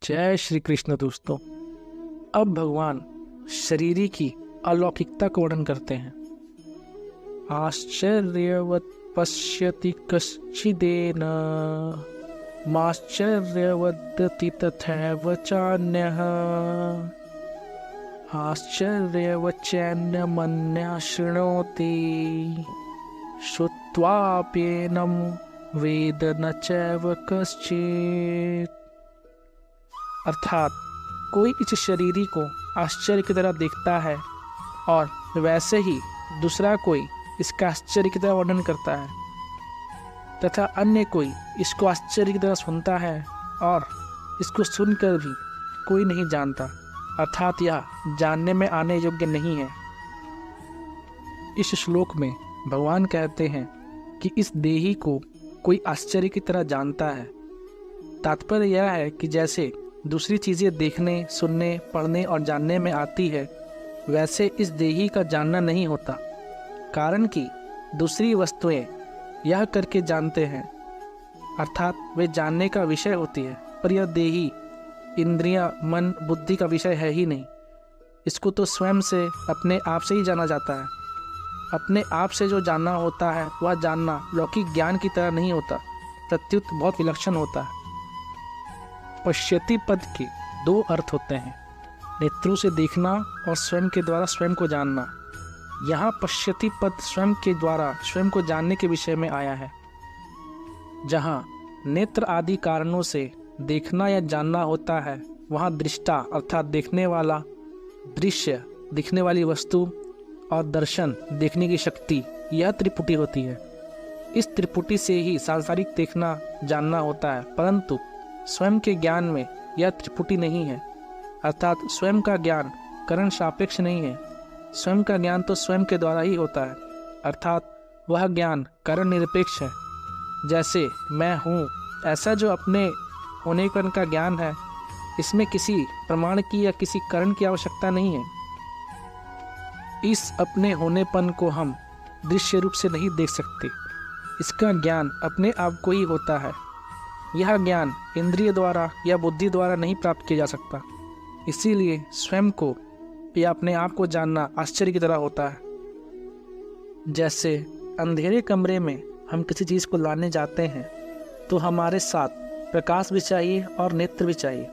जय श्री कृष्ण दोस्तों। अब भगवान शरीरी की अलौकिकता को वर्णन करते हैं। आश्चर्यवत् पश्यति कश्चिदेन माश्चर्यवदति तथैव चान्यः आश्चर्यवच्चैन्यमन्यः शृणोति श्रुत्वाप्येनं वेद न चैव कश्चित्। अर्थात कोई इस शरीरी को आश्चर्य की तरह देखता है और वैसे ही दूसरा कोई इसका आश्चर्य की तरह वर्णन करता है तथा अन्य कोई इसको आश्चर्य की तरह सुनता है और इसको सुनकर भी कोई नहीं जानता, अर्थात यह जानने में आने योग्य नहीं है। इस श्लोक में भगवान कहते हैं कि इस देही को कोई आश्चर्य की तरह जानता है। तात्पर्य यह है कि जैसे दूसरी चीज़ें देखने, सुनने, पढ़ने और जानने में आती है, वैसे इस देही का जानना नहीं होता, कारण कि दूसरी वस्तुएं यह करके जानते हैं, अर्थात वे जानने का विषय होती है, पर यह देही इंद्रियां, मन, बुद्धि का विषय है ही नहीं। इसको तो स्वयं से, अपने आप से ही जाना जाता है। अपने आप से जो जानना होता है वह जानना लौकिक ज्ञान की तरह नहीं होता, प्रत्युत बहुत विलक्षण होता है। पश्यति पद के दो अर्थ होते हैं, नेत्रों से देखना और स्वयं के द्वारा स्वयं को जानना। यहाँ पश्यति पद स्वयं के द्वारा स्वयं को जानने के विषय में आया है। जहाँ नेत्र आदि कारणों से देखना या जानना होता है, वहाँ दृष्टा अर्थात देखने वाला, दृश्य दिखने वाली वस्तु और दर्शन देखने की शक्ति, यह त्रिपुटी होती है। इस त्रिपुटी से ही सांसारिक देखना जानना होता है, परंतु स्वयं के ज्ञान में यह त्रिपुटी नहीं है, अर्थात स्वयं का ज्ञान करण सापेक्ष नहीं है। स्वयं का ज्ञान तो स्वयं के द्वारा ही होता है, अर्थात वह ज्ञान करण निरपेक्ष है। जैसे मैं हूँ, ऐसा जो अपने होनेपन का ज्ञान है, इसमें किसी प्रमाण की या किसी करण की आवश्यकता नहीं है। इस अपने होनेपन को हम दृश्य रूप से नहीं देख सकते, इसका ज्ञान अपने आप को ही होता है। यह ज्ञान इंद्रिय द्वारा या बुद्धि द्वारा नहीं प्राप्त किया जा सकता, इसीलिए स्वयं को या अपने आप को जानना आश्चर्य की तरह होता है। जैसे अंधेरे कमरे में हम किसी चीज़ को लाने जाते हैं तो हमारे साथ प्रकाश भी चाहिए और नेत्र भी चाहिए,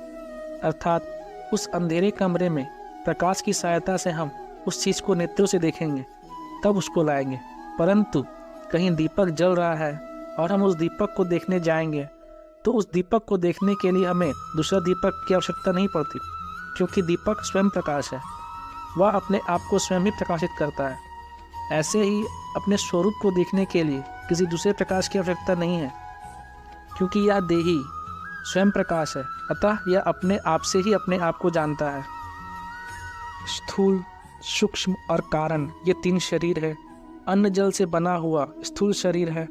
अर्थात उस अंधेरे कमरे में प्रकाश की सहायता से हम उस चीज़ को नेत्रों से देखेंगे, तब उसको लाएंगे। परंतु कहीं दीपक जल रहा है और हम उस दीपक को देखने जाएंगे तो उस दीपक को देखने के लिए हमें दूसरा दीपक की आवश्यकता नहीं पड़ती, क्योंकि दीपक स्वयं प्रकाश है, वह अपने आप को स्वयं ही प्रकाशित करता है। ऐसे ही अपने स्वरूप को देखने के लिए किसी दूसरे प्रकाश की आवश्यकता नहीं है, क्योंकि यह देही स्वयं प्रकाश है, अतः यह अपने आप से ही अपने आप को जानता है। स्थूल, सूक्ष्म और कारण, ये तीन शरीर है। अन्न जल से बना हुआ स्थूल शरीर है।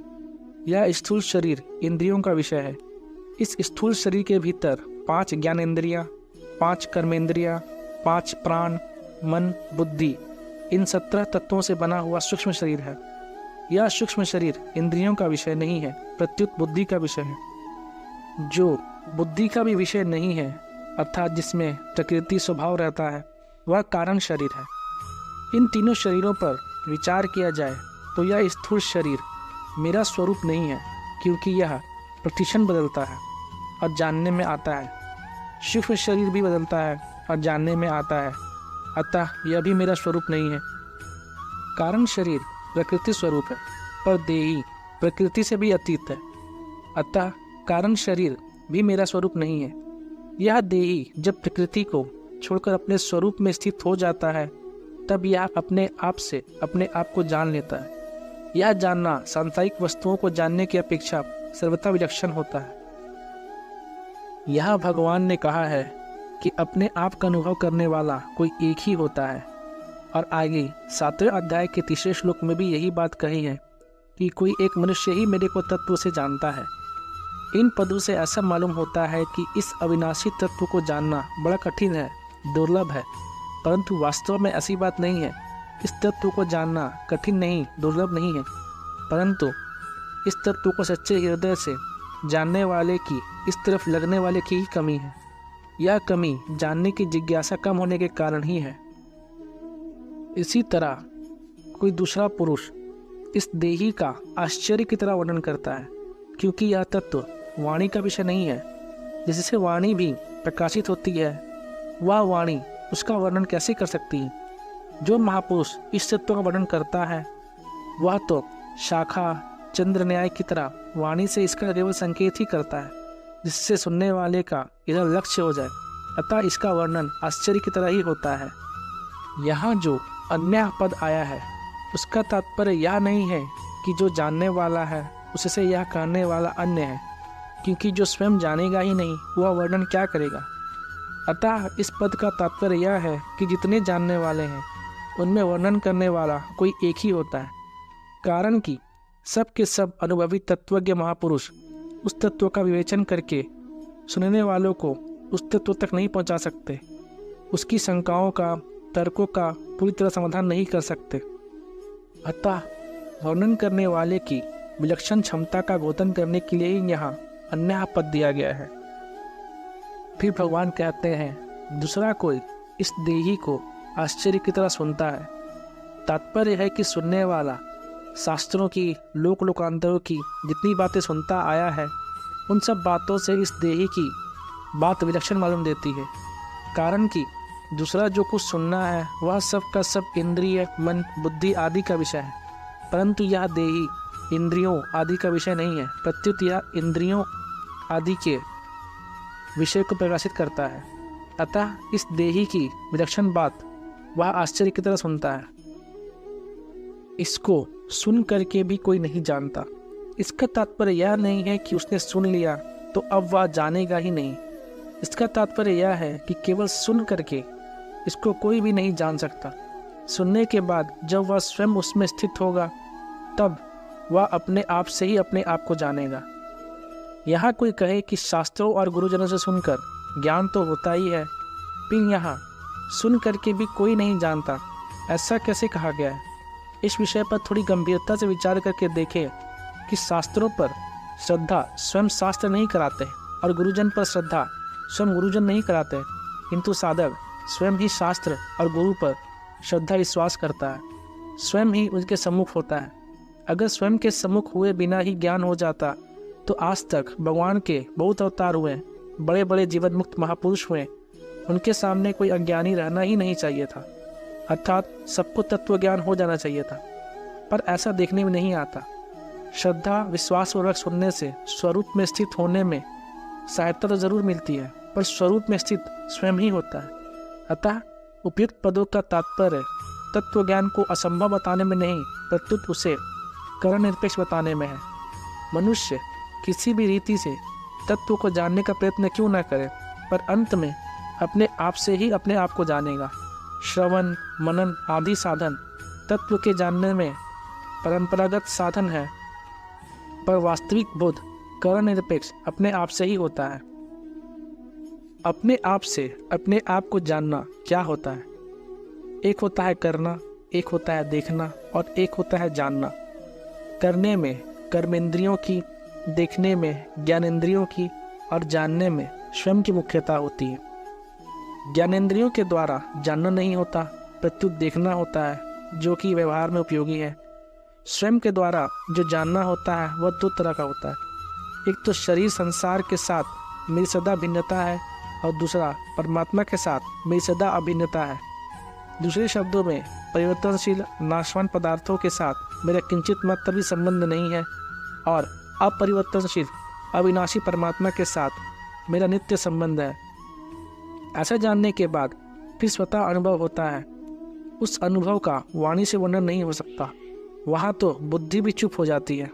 यह स्थूल शरीर इंद्रियों का विषय है। इस स्थूल शरीर के भीतर 5 ज्ञानेंद्रियाँ, 5 कर्मेंद्रियाँ, 5 प्राण, मन, बुद्धि, इन 17 तत्वों से बना हुआ सूक्ष्म शरीर है। यह सूक्ष्म शरीर इंद्रियों का विषय नहीं है, प्रत्युत बुद्धि का विषय है। जो बुद्धि का भी विषय नहीं है, अर्थात जिसमें प्रकृति स्वभाव रहता है, वह कारण शरीर है। इन तीनों शरीरों पर विचार किया जाए तो यह स्थूल शरीर मेरा स्वरूप नहीं है, क्योंकि यह प्रतिक्षण बदलता है और जानने में आता है। सूक्ष्म शरीर भी बदलता है और जानने में आता है, अतः यह भी मेरा स्वरूप नहीं है। कारण शरीर प्रकृति स्वरूप है, पर देही प्रकृति से भी अतीत है, अतः कारण शरीर भी मेरा स्वरूप नहीं है। यह देही जब प्रकृति को छोड़कर अपने स्वरूप में स्थित हो जाता है, तब यह अपने आप से अपने आप को जान लेता है। यह जानना सांसारिक वस्तुओं को जानने की अपेक्षा सर्वथा विलक्षण होता है। यह भगवान ने कहा है कि अपने आप का अनुभव करने वाला कोई एक ही होता है, और आगे 7वें अध्याय के 3 श्लोक में भी यही बात कही है कि कोई एक मनुष्य ही मेरे को तत्व से जानता है। इन पदों से ऐसा मालूम होता है कि इस अविनाशी तत्व को जानना बड़ा कठिन है, दुर्लभ है, परंतु वास्तव में ऐसी बात नहीं है। इस तत्व को जानना कठिन नहीं, दुर्लभ नहीं है, परंतु इस तत्व को सच्चे हृदय से जानने वाले की, इस तरफ लगने वाले की ही कमी है। यह कमी जानने की जिज्ञासा कम होने के कारण ही है। इसी तरह कोई दूसरा पुरुष इस देही का आश्चर्य की तरह वर्णन करता है, क्योंकि यह तत्व वाणी का विषय नहीं है। जिससे वाणी भी प्रकाशित होती है, वह वाणी उसका वर्णन कैसे कर सकती है? जो महापुरुष इस तत्व का वर्णन करता है वह तो शाखा चंद्र न्याय की तरह वाणी से इसका केवल संकेत ही करता है, जिससे सुनने वाले का इधर लक्ष्य हो जाए। अतः इसका वर्णन आश्चर्य की तरह ही होता है। यहाँ जो अन्य पद आया है उसका तात्पर्य यह नहीं है कि जो जानने वाला है उससे यह कहने वाला अन्य है, क्योंकि जो स्वयं जानेगा ही नहीं वह वर्णन क्या करेगा। अतः इस पद का तात्पर्य यह है कि जितने जानने वाले हैं उनमें वर्णन करने वाला कोई एक ही होता है, कारण कि सब के सब अनुभवी तत्वज्ञ महापुरुष उस तत्व का विवेचन करके सुनने वालों को उस तत्व तक नहीं पहुंचा सकते, उसकी शंकाओं का तर्कों का पूरी तरह समाधान नहीं कर सकते। अतः वर्णन करने वाले की विलक्षण क्षमता का गोचन करने के लिए ही यहाँ अन्य पद दिया गया है। फिर भगवान कहते हैं दूसरा कोई इस देही को आश्चर्य की तरह सुनता है। तात्पर्य है कि सुनने वाला शास्त्रों की लोक लोकांतरों की जितनी बातें सुनता आया है उन सब बातों से इस देही की बात विलक्षण मालूम देती है, कारण कि दूसरा जो कुछ सुनना है वह सब का सब इंद्रिय मन बुद्धि आदि का विषय है, परंतु यह देही इंद्रियों आदि का विषय नहीं है, प्रत्युत यह इंद्रियों आदि के विषय को प्रकाशित करता है। अतः इस देही की विलक्षण बात वह आश्चर्य की तरह सुनता है। इसको सुन करके भी कोई नहीं जानता। इसका तात्पर्य यह नहीं है कि उसने सुन लिया तो अब वह जानेगा ही नहीं। इसका तात्पर्य यह है कि केवल सुन करके इसको कोई भी नहीं जान सकता। सुनने के बाद जब वह स्वयं उसमें स्थित होगा तब वह अपने आप से ही अपने आप को जानेगा। यहाँ कोई कहे कि शास्त्रों और गुरुजनों से सुनकर ज्ञान तो होता ही है, फिर यहाँ सुन करके भी कोई नहीं जानता, ऐसा कैसे कहा गया है? इस विषय पर थोड़ी गंभीरता से विचार करके देखें कि शास्त्रों पर श्रद्धा स्वयं शास्त्र नहीं कराते और गुरुजन पर श्रद्धा स्वयं गुरुजन नहीं कराते, किंतु साधक स्वयं ही शास्त्र और गुरु पर श्रद्धा विश्वास करता है, स्वयं ही उनके सम्मुख होता है। अगर स्वयं के सम्मुख हुए बिना ही ज्ञान हो जाता तो आज तक भगवान के बहुत अवतार हुए, बड़े बड़े जीवन मुक्त महापुरुष हुए, उनके सामने कोई अज्ञानी रहना ही नहीं चाहिए था, अर्थात सबको तत्व ज्ञान हो जाना चाहिए था। पर ऐसा देखने में नहीं आता। श्रद्धा विश्वासपूर्वक सुनने से स्वरूप में स्थित होने में सहायता तो जरूर मिलती है, पर स्वरूप में स्थित स्वयं ही होता है। अतः उपयुक्त पदों का तात्पर्य तत्व ज्ञान को असंभव बताने में नहीं, प्रत्युत उसे करण निरपेक्ष बताने में है। मनुष्य किसी भी रीति से तत्व को जानने का प्रयत्न क्यों न करे, पर अंत में अपने आप से ही अपने आप को जानेगा। श्रवण मनन आदि साधन तत्व के जानने में परंपरागत साधन है, पर वास्तविक बोध करण निरपेक्ष अपने आप से ही होता है। अपने आप से अपने आप को जानना क्या होता है? एक होता है करना, एक होता है देखना और एक होता है जानना। करने में कर्मेंद्रियों की, देखने में ज्ञानेंद्रियों की और जानने में स्वयं की मुख्यता होती है। ज्ञानेंद्रियों के द्वारा जानना नहीं होता, प्रत्युत देखना होता है, जो कि व्यवहार में उपयोगी है। स्वयं के द्वारा जो जानना होता है वह दो तरह का होता है। एक तो शरीर संसार के साथ मेरी सदा भिन्नता है और दूसरा परमात्मा के साथ मेरी सदा अभिन्नता है। दूसरे शब्दों में परिवर्तनशील नाशवान पदार्थों के साथ मेरा किंचित मात्र भी संबंध नहीं है और अपरिवर्तनशील अविनाशी परमात्मा के साथ मेरा नित्य संबंध है। ऐसा जानने के बाद फिर स्वतः अनुभव होता है। उस अनुभव का वाणी से वर्णन नहीं हो सकता, वहाँ तो बुद्धि भी चुप हो जाती है।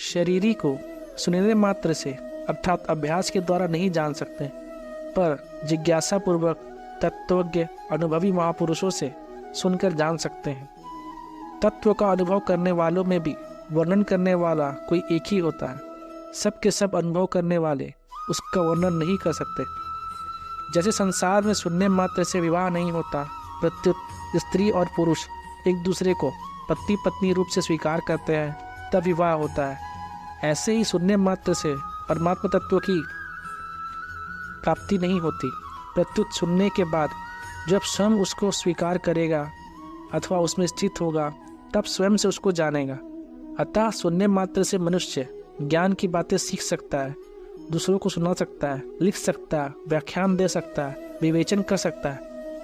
शरीरी को सुनने मात्र से अर्थात अभ्यास के द्वारा नहीं जान सकते, पर जिज्ञासा पूर्वक तत्वज्ञ अनुभवी महापुरुषों से सुनकर जान सकते हैं। तत्व का अनुभव करने वालों में भी वर्णन करने वाला कोई एक ही होता है। सबके सब अनुभव करने वाले उसका वर्णन नहीं कर सकते। जैसे संसार में सुनने मात्र से विवाह नहीं होता, प्रत्युत स्त्री और पुरुष एक दूसरे को पति पत्नी रूप से स्वीकार करते हैं तब विवाह होता है, ऐसे ही सुनने मात्र से परमात्मा तत्व की प्राप्ति नहीं होती, प्रत्युत सुनने के बाद जब स्वयं उसको स्वीकार करेगा अथवा उसमें स्थित होगा तब स्वयं से उसको जानेगा। अतः सुनने मात्र से मनुष्य ज्ञान की बातें सीख सकता है, दूसरों को सुना सकता है, लिख सकता है, व्याख्यान दे सकता है, विवेचन कर सकता है,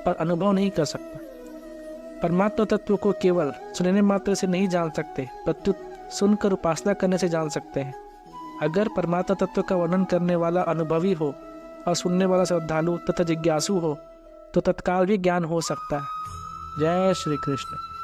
पर अनुभव नहीं कर सकता। परमात्मा तत्व को केवल सुनने मात्र से नहीं जान सकते, प्रत्युत सुनकर उपासना करने से जान सकते हैं। अगर परमात्मा तत्व का वर्णन करने वाला अनुभवी हो और सुनने वाला श्रद्धालु तथा जिज्ञासु हो तो तत्काल भी ज्ञान हो सकता है। जय श्री कृष्ण।